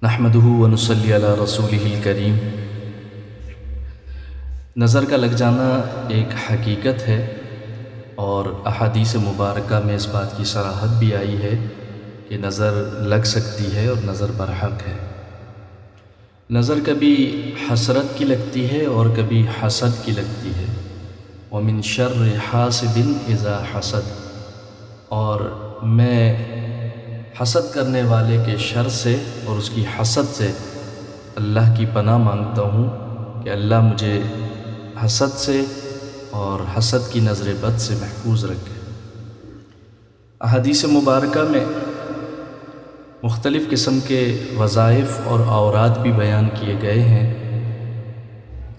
نحمدہ ونصلی علی رسولہ الکریم۔ نظر کا لگ جانا ایک حقیقت ہے اور احادیث مبارکہ میں اس بات کی صراحت بھی آئی ہے کہ نظر لگ سکتی ہے اور نظر برحق ہے۔ نظر کبھی حسرت کی لگتی ہے اور کبھی حسد کی لگتی ہے۔ ومن شر حاسد اذا حسد، اور میں حسد کرنے والے کے شر سے اور اس کی حسد سے اللہ کی پناہ مانگتا ہوں کہ اللہ مجھے حسد سے اور حسد کی نظر بد سے محفوظ رکھے۔ احادیث مبارکہ میں مختلف قسم کے وظائف اور اوراد بھی بیان کیے گئے ہیں۔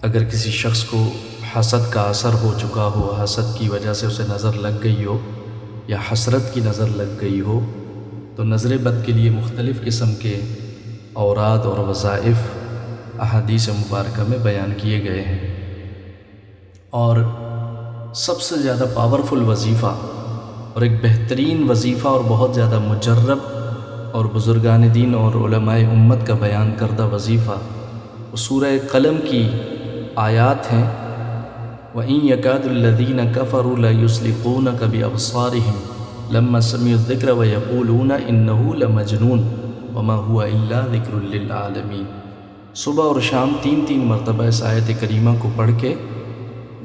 اگر کسی شخص کو حسد کا اثر ہو چکا ہو، حسد کی وجہ سے اسے نظر لگ گئی ہو یا حسرت کی نظر لگ گئی ہو، تو نظر بد کے لیے مختلف قسم کے اوراد اور وظائف احادیث مبارکہ میں بیان کیے گئے ہیں۔ اور سب سے زیادہ پاورفل وظیفہ اور ایک بہترین وظیفہ اور بہت زیادہ مجرب اور بزرگان دین اور علماء امت کا بیان کردہ وظیفہ وہ سورہ قلم کی آیات ہیں۔ وَإِن يَكَادُ الَّذِينَ كَفَرُوا لَيُزْلِقُونَكَ بِأَبْصَارِهِمْ لَمَّا سَمِعُوا الذِّكْرَ وَيَقُولُونَ إِنَّهُ لَمَجْنُونٌ وَمَا هُوَ إِلَّا ذِكْرٌ لِّلْعَالَمِينَ۔ صبح اور شام تین مرتبہ اس آیت کریمہ کو پڑھ کے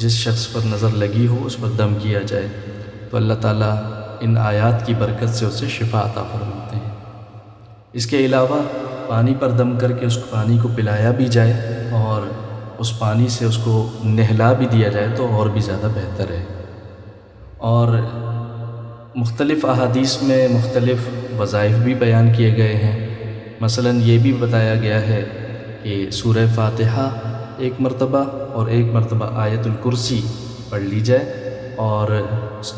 جس شخص پر نظر لگی ہو اس پر دم کیا جائے تو اللہ تعالیٰ ان آیات کی برکت سے اسے شفا عطا فرماتے ہیں۔ اس کے علاوہ پانی پر دم کر کے اس پانی کو پلایا بھی جائے اور اس پانی سے اس کو نہلا بھی دیا جائے تو اور بھی زیادہ بہتر ہے۔ اور مختلف احادیث میں مختلف وظائف بھی بیان کیے گئے ہیں۔ مثلا یہ بھی بتایا گیا ہے کہ سورہ فاتحہ ایک مرتبہ اور ایک مرتبہ آیت الکرسی پڑھ لی جائے، اور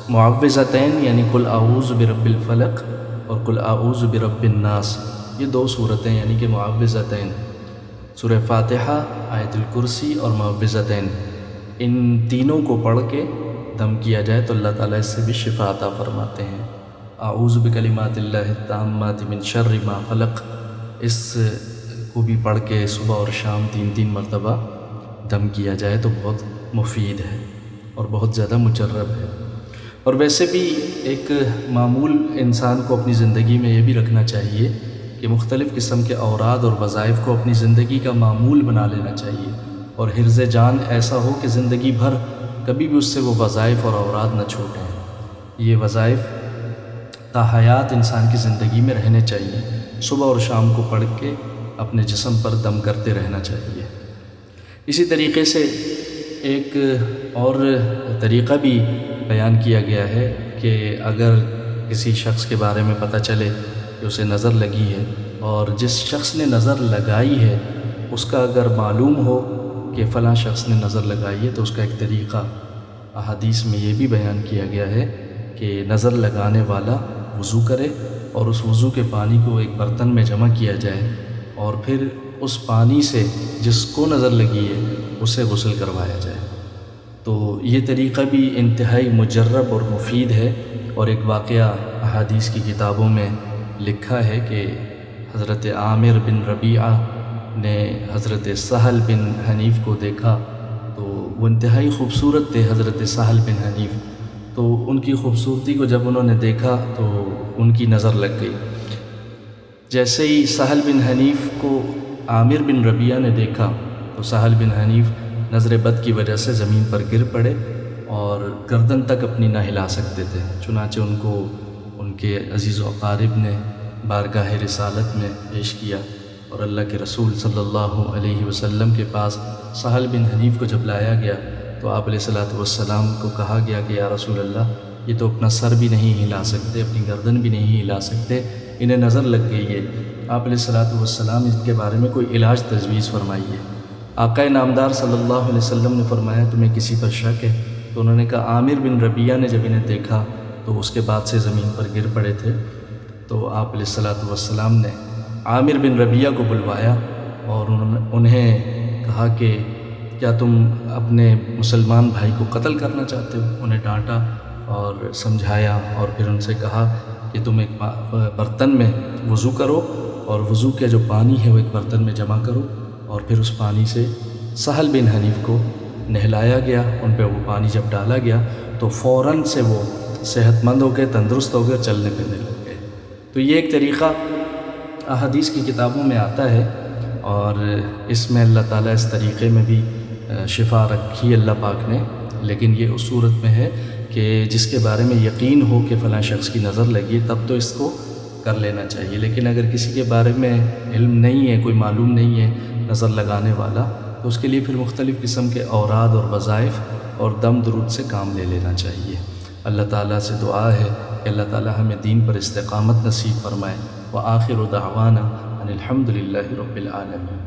معوذتین یعنی قل اعوذ برب الفلق اور قل اعوذ برب الناس، یہ دو صورتیں یعنی کہ معوذتین، سورہ فاتحہ، آیت الکرسی اور معوذتین، ان تینوں کو پڑھ کے دم کیا جائے تو اللہ تعالیٰ اس سے بھی شفا عطا فرماتے ہیں۔ اعوذ بکلمات اللہ التامات من شر ما خلق، اس کو بھی پڑھ کے صبح اور شام تین مرتبہ دم کیا جائے تو بہت مفید ہے اور بہت زیادہ مجرب ہے۔ اور ویسے بھی ایک معمول انسان کو اپنی زندگی میں یہ بھی رکھنا چاہیے کہ مختلف قسم کے اوراد اور وظائف کو اپنی زندگی کا معمول بنا لینا چاہیے، اور حرز جان ایسا ہو کہ زندگی بھر کبھی بھی اس سے وہ وظائف اور اوراد نہ چھوٹیں۔ یہ وظائف تا حیات انسان کی زندگی میں رہنے چاہیے، صبح اور شام کو پڑھ کے اپنے جسم پر دم کرتے رہنا چاہیے۔ اسی طریقے سے ایک اور طریقہ بھی بیان کیا گیا ہے کہ اگر کسی شخص کے بارے میں پتہ چلے کہ اسے نظر لگی ہے، اور جس شخص نے نظر لگائی ہے اس کا اگر معلوم ہو کہ فلاں شخص نے نظر لگائی ہے تو اس کا ایک طریقہ احادیث میں یہ بھی بیان کیا گیا ہے کہ نظر لگانے والا وضو کرے اور اس وضو کے پانی کو ایک برتن میں جمع کیا جائے، اور پھر اس پانی سے جس کو نظر لگی ہے اسے غسل کروایا جائے۔ تو یہ طریقہ بھی انتہائی مجرب اور مفید ہے۔ اور ایک واقعہ احادیث کی کتابوں میں لکھا ہے کہ حضرت عامر بن ربیعہ نے حضرت سہل بن حنیف کو دیکھا تو وہ انتہائی خوبصورت تھے حضرت سہل بن حنیف، تو ان کی خوبصورتی کو جب انہوں نے دیکھا تو ان کی نظر لگ گئی۔ جیسے ہی سہل بن حنیف کو عامر بن ربیعہ نے دیکھا تو سہل بن حنیف نظر بد کی وجہ سے زمین پر گر پڑے اور گردن تک اپنی نہ ہلا سکتے تھے، چنانچہ ان کو ان کے عزیز و اقارب نے بارگاہ رسالت میں پیش کیا، اور اللہ کے رسول صلی اللہ علیہ وسلم کے پاس سہل بن حنیف کو جب لایا گیا تو آپ علیہ الصلوۃ والسلام کو کہا گیا کہ یا رسول اللہ، یہ تو اپنا سر بھی نہیں ہلا سکتے، اپنی گردن بھی نہیں ہلا سکتے، انہیں نظر لگ گئی ہے۔ آپ علیہ الصلوۃ والسلام اس کے بارے میں کوئی علاج تجویز فرمائیے۔ آقا نامدار صلی اللہ علیہ وسلم نے فرمایا تمہیں کسی پر شک ہے؟ تو انہوں نے کہا عامر بن ربیعہ نے جب انہیں دیکھا تو اس کے بعد سے زمین پر گر پڑے تھے۔ تو آپ علیہ الصلوۃ والسلام نے عامر بن ربیعہ کو بلوایا اور انہیں کہا کہ کیا تم اپنے مسلمان بھائی کو قتل کرنا چاہتے ہو؟ انہیں ڈانٹا اور سمجھایا، اور پھر ان سے کہا کہ تم ایک برتن میں وضو کرو اور وضو کا جو پانی ہے وہ ایک برتن میں جمع کرو، اور پھر اس پانی سے سہل بن حنیف کو نہلایا گیا۔ ان پہ وہ پانی جب ڈالا گیا تو فوراً سے وہ صحت مند ہو گئے، تندرست ہو گئے، چلنے پھرنے لگ گئے۔ تو یہ ایک طریقہ احادیث کی کتابوں میں آتا ہے، اور اس میں اللہ تعالیٰ اس طریقے میں بھی شفا رکھی اللہ پاک نے، لیکن یہ اس صورت میں ہے کہ جس کے بارے میں یقین ہو کہ فلاں شخص کی نظر لگی ہے تب تو اس کو کر لینا چاہیے۔ لیکن اگر کسی کے بارے میں علم نہیں ہے، کوئی معلوم نہیں ہے نظر لگانے والا، تو اس کے لیے پھر مختلف قسم کے اوراد اور وظائف اور دم درود سے کام لے لینا چاہیے۔ اللہ تعالیٰ سے دعا ہے کہ اللہ تعالیٰ ہمیں دین پر استقامت نصیب فرمائے۔ وآخر دعوانا ان الحمد للہ رب العالمین۔